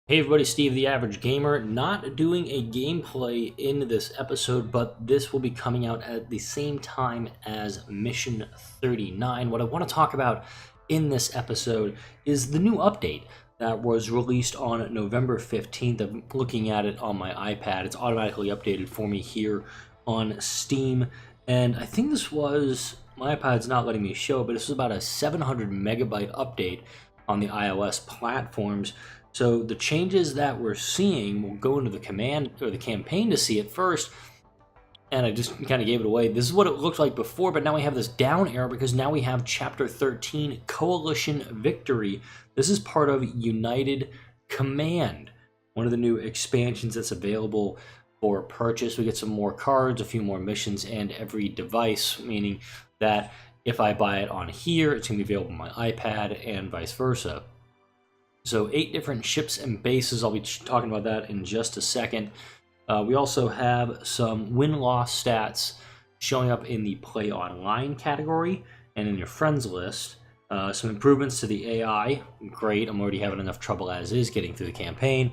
Hey everybody, Steve the Average Gamer, not doing a gameplay in this episode, but this will be coming out at the same time as Mission 39. What I want to talk about in this episode is the new update that was released on November 15th. I'm looking at it on my iPad. It's automatically updated for me here on Steam, and I think this was, my iPad's not letting me show it, but this was about a 700 megabyte update on the iOS platforms. So the changes that we're seeing, we'll go into the command or the campaign to see it first, and I just kind of gave it away. This is what it looked like before, but now we have this down arrow because now we have Chapter 13, Coalition Victory. This is part of United Command, one of the new expansions that's available for purchase. We get some more cards, a few more missions, and every device, meaning that if I buy it on here, it's going to be available on my iPad and vice versa. So 8 different ships and bases. I'll be talking about that in just a second. We also have some win-loss stats showing up in the Play Online category and in your friends list. Some improvements to the AI. Great, I'm already having enough trouble as is getting through the campaign.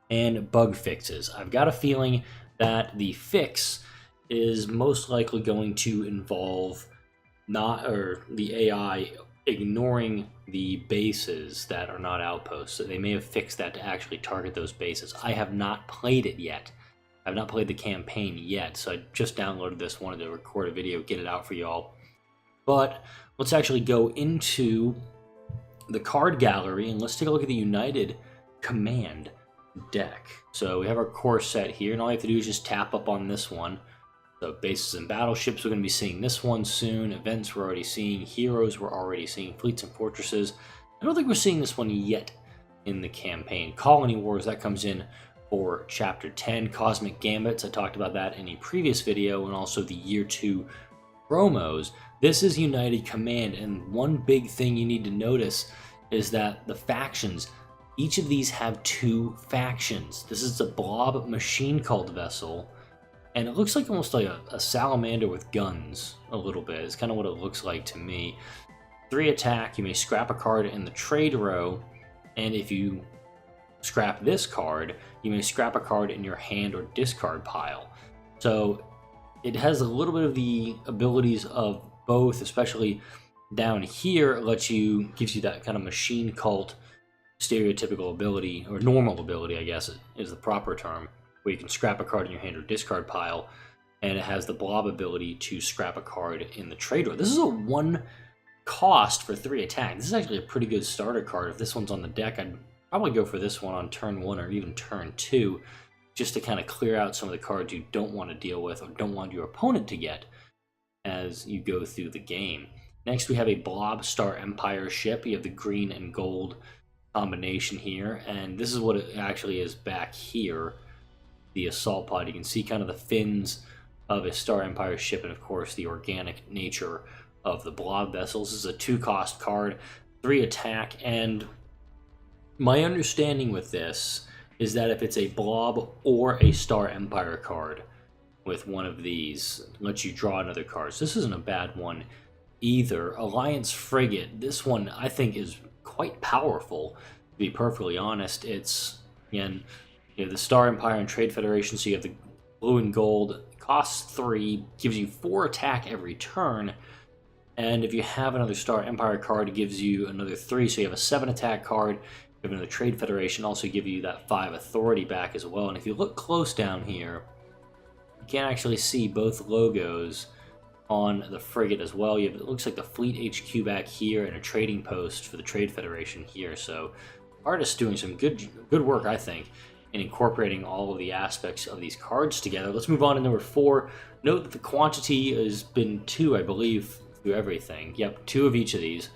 And bug fixes. I've got a feeling that the fix is most likely going to involve the AI ignoring the bases that are not outposts. So they may have fixed that to actually target those bases. I have not played it yet. I've not played the campaign yet, so I just downloaded this, wanted to record a video, get it out for y'all. But let's actually go into the card gallery and let's take a look at the United Command deck. So we have our core set here, and all you have to do is just tap up on this one. So bases and battleships, we're going to be seeing this one soon. Events we're already seeing. Heroes we're already seeing. Fleets and fortresses. I don't think we're seeing this one yet in the campaign. Colony Wars, that comes in for Chapter 10. Cosmic Gambits, I talked about that in a previous video, and also the Year 2 promos. This is United Command, and one big thing you need to notice is that the factions, each of these have 2 factions. This is a blob machine called vessel. And it looks like almost like a salamander with guns, a little bit. It's kind of what it looks like to me. 3 attack, you may scrap a card in the trade row, and if you scrap this card, you may scrap a card in your hand or discard pile. So it has a little bit of the abilities of both, especially down here. It gives you that kind of machine cult stereotypical ability, or normal ability, I guess is the proper term, where you can scrap a card in your hand or discard pile, and it has the blob ability to scrap a card in the trade row. This is a 1 cost for 3 attack. This is actually a pretty good starter card. If this one's on the deck, I'd probably go for this one on turn 1 or even turn 2, just to kind of clear out some of the cards you don't want to deal with or don't want your opponent to get as you go through the game. Next, we have a Blob Star Empire ship. You have the green and gold combination here, and this is what it actually is back here. The assault pod, you can see kind of the fins of a Star Empire ship, and of course the organic nature of the blob vessels. This is a 2 cost card, 3 attack, and my understanding with this is that if it's a blob or a Star Empire card with one of these, it lets you draw another card. So this isn't a bad one either. Alliance Frigate, this one I think is quite powerful, to be perfectly honest. It's, again, you have the Star Empire and Trade Federation, so you have the blue and gold. Costs 3, gives you 4 attack every turn, and if you have another Star Empire card, it gives you another 3, so you have a 7 attack card. You have another Trade Federation, also give you that 5 authority back as well. And if you look close down here, you can actually see both logos on the frigate as well. You have, it looks like the Fleet HQ back here and a trading post for the Trade Federation here. So artists doing some good work, I think, in incorporating all of the aspects of these cards together. Let's move on to number 4. Note that the quantity has been 2, I believe, through everything. Yep, 2 of each of these.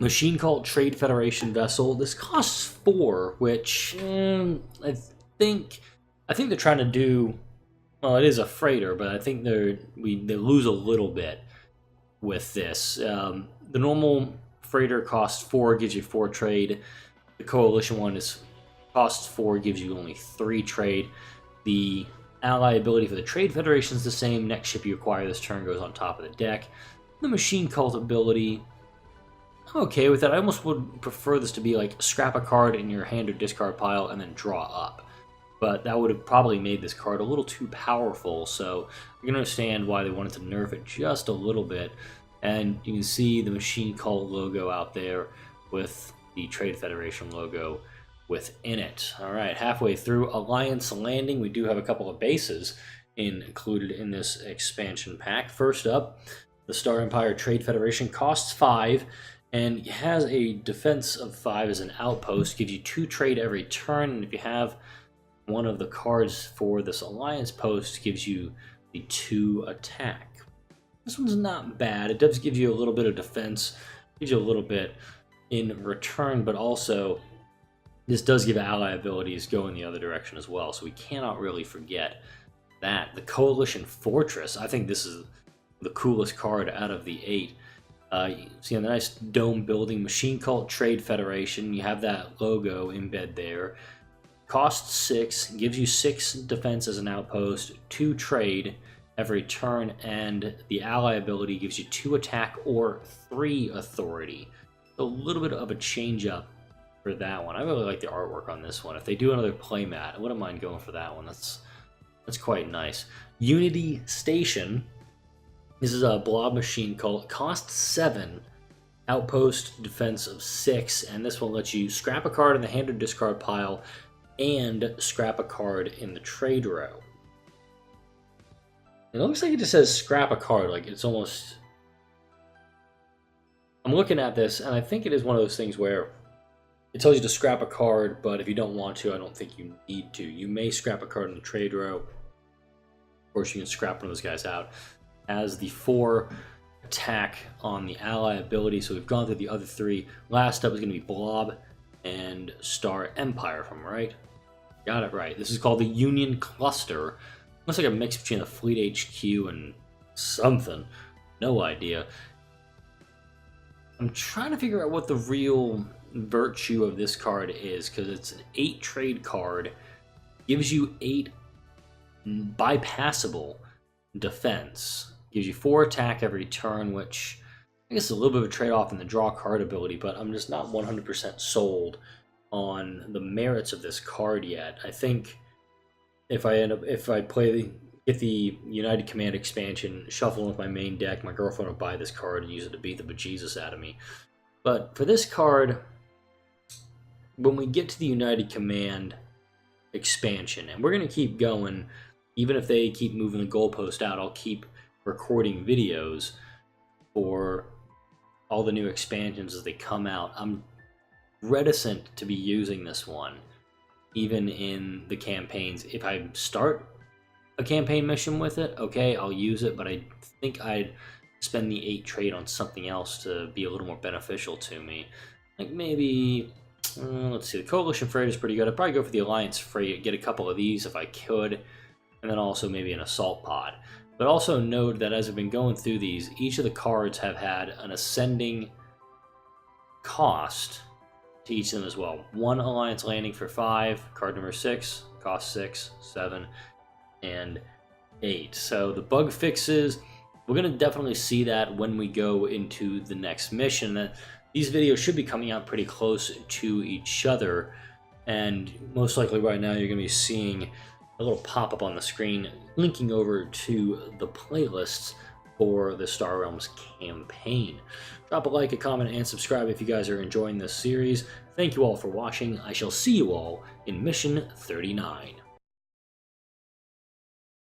Machine Cult Trade Federation vessel. This costs 4, which I think they're trying to do. Well, it is a freighter, but I think they lose a little bit with this. The normal freighter costs 4, gives you 4 trade. The Coalition one costs 4, gives you only 3 trade. The ally ability for the Trade Federation is the same. Next ship you acquire this turn goes on top of the deck. The Machine Cult ability I'm okay with that. I almost would prefer this to be like scrap a card in your hand or discard pile and then draw up. But that would have probably made this card a little too powerful, so you can understand why they wanted to nerf it just a little bit. And you can see the Machine Cult logo out there with the Trade Federation logo within it. Alright, halfway through Alliance Landing, we do have a couple of bases included in this expansion pack. First up, the Star Empire Trade Federation costs 5 and has a defense of 5 as an outpost, gives you 2 trade every turn, and if you have one of the cards for this alliance post, gives you the 2 attack. This one's not bad. It does give you a little bit of defense, gives you a little bit in return, but also this does give ally abilities go in the other direction as well, so we cannot really forget that. The Coalition Fortress, I think this is the coolest card out of the 8. You see on the nice dome building, Machine Cult Trade Federation, you have that logo embed there. Costs 6, gives you 6 defense as an outpost, 2 trade every turn, and the ally ability gives you 2 attack or 3 authority. A little bit of a change up for that one. I really like the artwork on this one. If they do another playmat, I wouldn't mind going for that one. That's quite nice. Unity Station. This is a blob machine cult. Cost 7, outpost defense of 6, and this one lets you scrap a card in the hand or discard pile and scrap a card in the trade row. It looks like it just says scrap a card, like it's almost... I'm looking at this, and I think it is one of those things where it tells you to scrap a card, but if you don't want to, I don't think you need to. You may scrap a card in the trade row. Of course, you can scrap one of those guys out. As the 4 attack on the ally ability, so we've gone through the other 3. Last up is going to be Blob and Star Empire, if I'm right. Got it right. This is called the Union Cluster. Looks like a mix between a Fleet HQ and something. No idea. I'm trying to figure out what the real virtue of this card is, because it's an 8 trade card. Gives you 8 bypassable defense. Gives you 4 attack every turn, which I guess is a little bit of a trade-off in the draw card ability, but I'm just not 100% sold on the merits of this card yet. I think if I get the United Command expansion, shuffle with my main deck, my girlfriend will buy this card and use it to beat the bejesus out of me. But for this card, when we get to the United Command expansion, and we're going to keep going, even if they keep moving the goalpost out, I'll keep recording videos for all the new expansions as they come out. I'm reticent to be using this one, even in the campaigns. If I start a campaign mission with it, okay, I'll use it, but I think I'd spend the 8 trade on something else to be a little more beneficial to me. Like maybe, let's see, the Coalition Freight is pretty good. I'd probably go for the Alliance Freight, get a couple of these if I could, and then also maybe an Assault Pod. But also note that as I've been going through these, each of the cards have had an ascending cost to each of them as well. 1 Alliance Landing for 5, card number 6, cost 6, 7, and 8. So the bug fixes, we're going to definitely see that when we go into the next mission. That these videos should be coming out pretty close to each other, and most likely right now you're going to be seeing a little pop-up on the screen linking over to the playlists for the Star Realms campaign. Drop a like, a comment, and subscribe if you guys are enjoying this series. Thank you all for watching. I shall see you all in Mission 39.